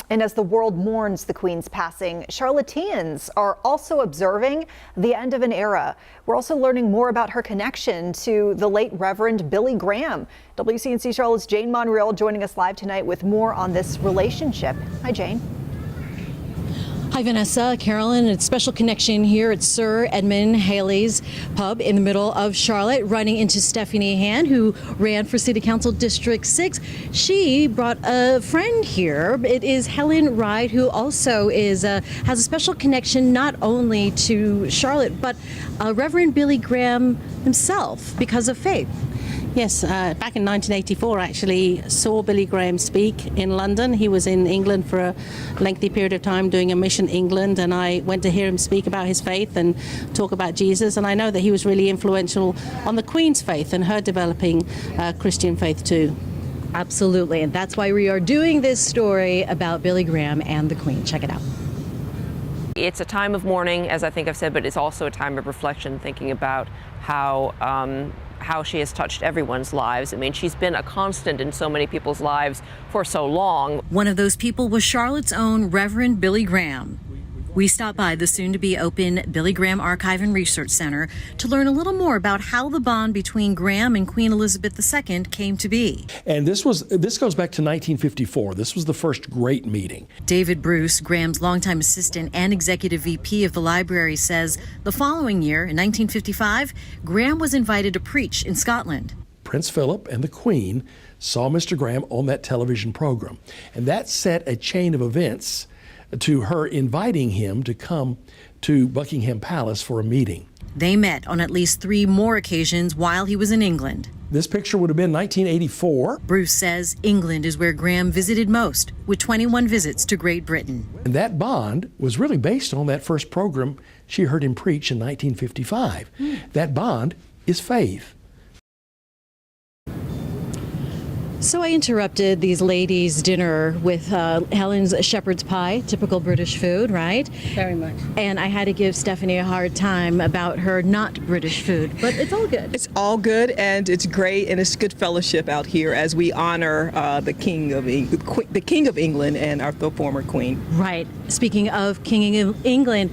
And as the world mourns the Queen's passing, Charlotteans are also observing the end of an era. We're also learning more about her connection to the late Reverend Billy Graham. WCNC Charlotte's Jane Monreal joining us live tonight with more on this relationship. Hi, Jane. Hi, Vanessa, Carolyn. A special connection here at Sir Edmund Halley's pub in the middle of Charlotte, running into Stephanie Hand, who ran for City Council District 6. She brought a friend here. It is Helen Ride, who also has a special connection not only to Charlotte, but Reverend Billy Graham himself because of faith. Yes, back in 1984, I actually saw Billy Graham speak in London. He was in England for a lengthy period of time doing a mission in England, and I went to hear him speak about his faith and talk about Jesus. And I know that he was really influential on the Queen's faith and her developing Christian faith too. Absolutely, and that's why we are doing this story about Billy Graham and the Queen. Check it out. It's a time of mourning, as I think I've said, but it's also a time of reflection, thinking about how she has touched everyone's lives. I mean, she's been a constant in so many people's lives for so long. One of those people was Charlotte's own Reverend Billy Graham. We stopped by the soon-to-be-open Billy Graham Archive and Research Center to learn a little more about how the bond between Graham and Queen Elizabeth II came to be. And this goes back to 1954. This was the first great meeting. David Bruce, Graham's longtime assistant and executive VP of the library, says the following year, in 1955, Graham was invited to preach in Scotland. Prince Philip and the Queen saw Mr. Graham on that television program, and that set a chain of events to her inviting him to come to Buckingham Palace for a meeting. They met on at least 3 more occasions while he was in England. This picture would have been 1984. Bruce says England is where Graham visited most, with 21 visits to Great Britain. And that bond was really based on that first program she heard him preach in 1955. That bond is faith. So I interrupted these ladies' dinner with Helen's shepherd's pie, typical British food, right? Very much. And I had to give Stephanie a hard time about her not British food, but it's all good. It's all good, and it's great, and it's good fellowship out here as we honor the King of England and the former Queen. Right. Speaking of King of England,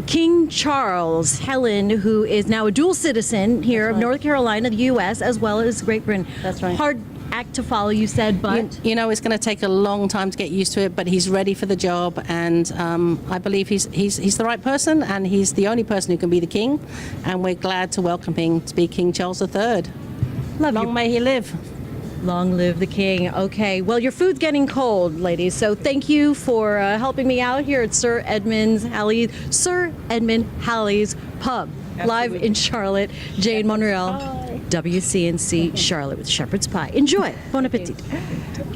King Charles, Helen, who is now a dual citizen here of North Carolina, the U.S., as well as Great Britain. That's right. Hard act to follow, you said, but... You know, it's going to take a long time to get used to it, but he's ready for the job, and I believe he's the right person, and he's the only person who can be the king, and we're glad to welcome him to be King Charles III. Long may he live. Long live the king. Okay, well, your food's getting cold, ladies, so thank you for helping me out here at Sir Edmund Halley's pub. Absolutely. Live in Charlotte. Jane Monreal, WCNC Charlotte with shepherd's pie. Enjoy. Bon appetit.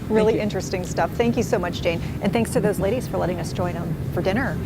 Really interesting stuff. Thank you so much, Jane. And thanks to those ladies for letting us join them for dinner.